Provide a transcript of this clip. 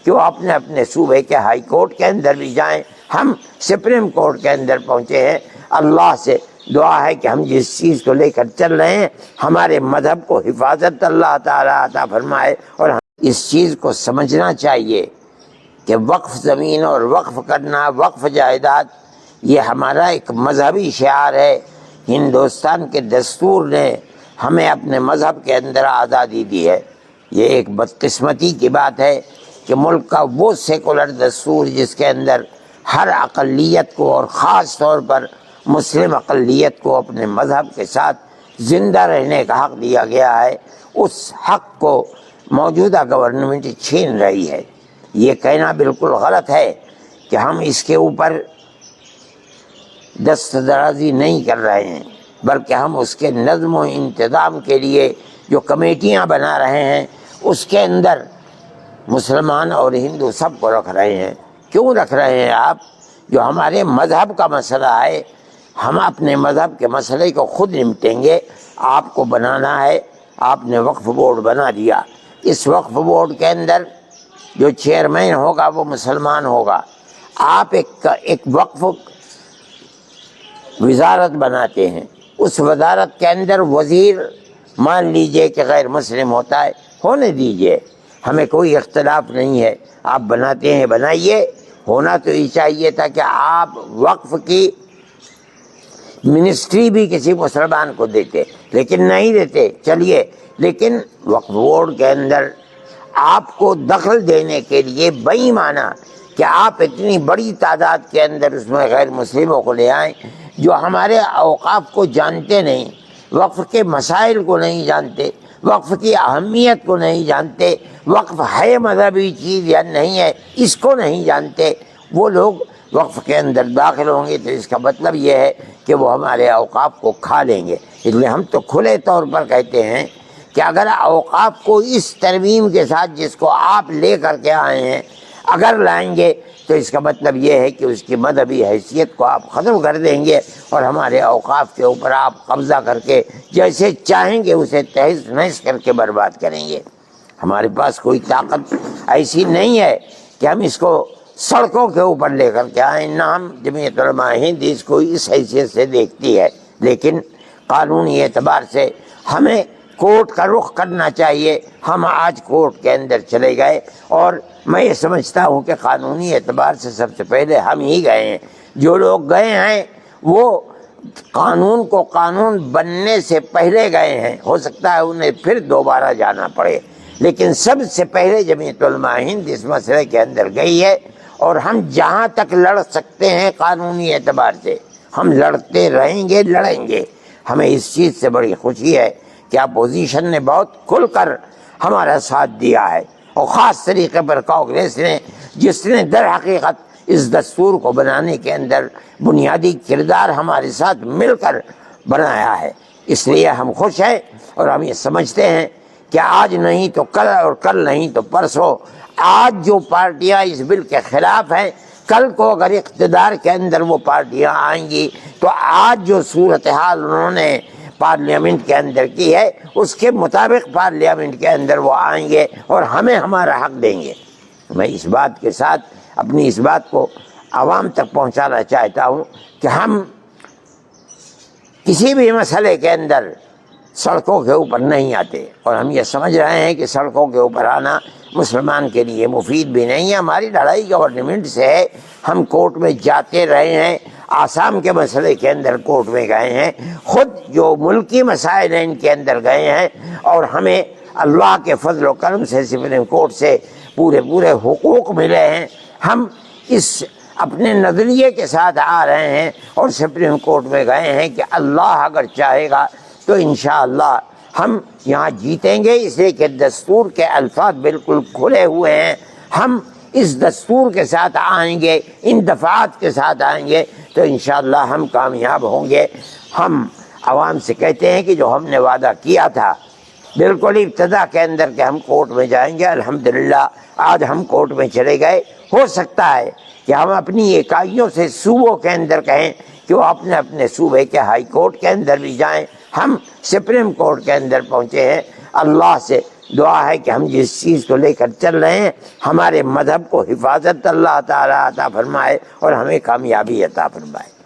کہ وہ اپنے اپنے صوبے کے ہائی کورٹ کے اندر بھی جائیں، ہم سپریم کورٹ کے اندر پہنچے ہیں۔ اللہ سے دعا ہے کہ ہم جس چیز کو لے کر چل رہے ہیں ہمارے مذہب کو حفاظت اللہ تعالیٰ عطا فرمائے، اور ہم اس چیز کو سمجھنا چاہیے کہ وقف زمین اور وقف کرنا، وقف جائیداد، یہ ہمارا ایک مذہبی شعار ہے۔ ہندوستان کے دستور نے ہمیں اپنے مذہب کے اندر آزادی دی ہے۔ یہ ایک بدقسمتی کی بات ہے کہ ملک کا وہ سیکولر دستور جس کے اندر ہر اقلیت کو اور خاص طور پر مسلم اقلیت کو اپنے مذہب کے ساتھ زندہ رہنے کا حق دیا گیا ہے، اس حق کو موجودہ گورنمنٹ چھین رہی ہے۔ یہ کہنا بالکل غلط ہے کہ ہم اس کے اوپر دست درازی نہیں کر رہے ہیں، بلکہ ہم اس کے نظم و انتظام کے لیے جو کمیٹیاں بنا رہے ہیں اس کے اندر مسلمان اور ہندو سب کو رکھ رہے ہیں۔ کیوں رکھ رہے ہیں آپ؟ جو ہمارے مذہب کا مسئلہ ہے، ہم اپنے مذہب کے مسئلے کو خود نمٹیں گے۔ آپ کو بنانا ہے، آپ نے وقف بورڈ بنا دیا، اس وقف بورڈ کے اندر جو چیئرمین ہوگا وہ مسلمان ہوگا۔ آپ ایک وقف وزارت بناتے ہیں، اس وزارت کے اندر وزیر مان لیجئے کہ غیر مسلم ہوتا ہے، ہونے دیجئے، ہمیں کوئی اختلاف نہیں ہے۔ آپ بناتے ہیں بنائیے، ہونا تو یہ چاہیے تھا کہ آپ وقف کی منسٹری بھی کسی مسلمان کو دیتے، لیکن نہیں دیتے۔ چلیے، لیکن وقف بورڈ کے اندر آپ کو دخل دینے کے لیے بے ایمانہ کہ آپ اتنی بڑی تعداد کے اندر اس میں غیر مسلموں کو لے آئیں جو ہمارے اوقاف کو جانتے نہیں، وقف کے مسائل کو نہیں جانتے، وقف کی اہمیت کو نہیں جانتے، وقف ہے مذہبی چیز یا نہیں ہے اس کو نہیں جانتے، وہ لوگ وقف کے اندر داخل ہوں گے تو اس کا مطلب یہ ہے کہ وہ ہمارے اوقاف کو کھا لیں گے۔ اس لیے ہم تو کھلے طور پر کہتے ہیں کہ اگر اوقاف کو اس ترمیم کے ساتھ جس کو آپ لے کر کے آئے ہیں اگر لائیں گے تو اس کا مطلب یہ ہے کہ اس کی مذہبی حیثیت کو آپ ختم کر دیں گے اور ہمارے اوقاف کے اوپر آپ قبضہ کر کے جیسے چاہیں گے اسے تہز نہز کر کے برباد کریں گے۔ ہمارے پاس کوئی طاقت ایسی نہیں ہے کہ ہم اس کو سڑکوں کے اوپر لے کر کے آئیں، نہ ہم جمعیت علماء ہند اس کو اس حیثیت سے دیکھتی ہے، لیکن قانونی اعتبار سے ہمیں کورٹ کا رخ کرنا چاہیے۔ ہم آج کورٹ کے اندر چلے گئے اور میں یہ سمجھتا ہوں کہ قانونی اعتبار سے سب سے پہلے ہم ہی گئے ہیں۔ جو لوگ گئے ہیں وہ قانون کو قانون بننے سے پہلے گئے ہیں، ہو سکتا ہے انہیں پھر دوبارہ جانا پڑے، لیکن سب سے پہلے جمعیت علماء ہند اس مسئلے کے اندر گئی ہے، اور ہم جہاں تک لڑ سکتے ہیں قانونی اعتبار سے ہم لڑتے رہیں گے، لڑیں گے۔ ہمیں اس چیز سے بڑی خوشی ہے کہ اپوزیشن نے بہت کھل کر ہمارا ساتھ دیا ہے، اور خاص طریقے پر کانگریس نے، جس نے در حقیقت اس دستور کو بنانے کے اندر بنیادی کردار ہمارے ساتھ مل کر بنایا ہے۔ اس لیے ہم خوش ہیں اور ہم یہ سمجھتے ہیں کہ آج نہیں تو کل اور کل نہیں تو پرسوں، آج جو پارٹیاں اس بل کے خلاف ہیں کل کو اگر اقتدار کے اندر وہ پارٹیاں آئیں گی تو آج جو صورتحال انہوں نے پارلیمنٹ کے اندر کی ہے اس کے مطابق پارلیمنٹ کے اندر وہ آئیں گے اور ہمیں ہمارا حق دیں گے۔ میں اس بات کے ساتھ اپنی اس بات کو عوام تک پہنچانا چاہتا ہوں کہ ہم کسی بھی مسئلے کے اندر سڑکوں کے اوپر نہیں آتے، اور ہم یہ سمجھ رہے ہیں کہ سڑکوں کے اوپر آنا مسلمان کے لیے مفید بھی نہیں ہے۔ ہماری لڑائی گورنمنٹ سے ہے، ہم کورٹ میں جاتے رہے ہیں، آسام کے مسئلے کے اندر کورٹ میں گئے ہیں، خود جو ملکی مسائل ہیں ان کے اندر گئے ہیں، اور ہمیں اللہ کے فضل و کرم سے سپریم کورٹ سے پورے حقوق ملے ہیں۔ ہم اس اپنے نظریے کے ساتھ آ رہے ہیں اور سپریم کورٹ میں گئے ہیں کہ اللہ اگر چاہے گا تو انشاءاللہ ہم یہاں جیتیں گے، اس لیے کہ دستور کے الفاظ بالکل کھلے ہوئے ہیں۔ ہم اس دستور کے ساتھ آئیں گے، ان دفعات کے ساتھ آئیں گے تو انشاءاللہ ہم کامیاب ہوں گے۔ ہم عوام سے کہتے ہیں کہ جو ہم نے وعدہ کیا تھا بالکل ابتدا کے اندر کہ ہم کورٹ میں جائیں گے، الحمدللہ آج ہم کورٹ میں چلے گئے۔ ہو سکتا ہے کہ ہم اپنی اکائیوں سے صوبوں کے اندر کہیں کہ وہ اپنے اپنے صوبے کے ہائی کورٹ کے اندر بھی جائیں، ہم سپریم کورٹ کے اندر پہنچے ہیں۔ اللہ سے دعا ہے کہ ہم جس چیز کو لے کر چل رہے ہیں ہمارے مذہب کو حفاظت اللہ تعالیٰ عطا فرمائے اور ہمیں کامیابی عطا فرمائے۔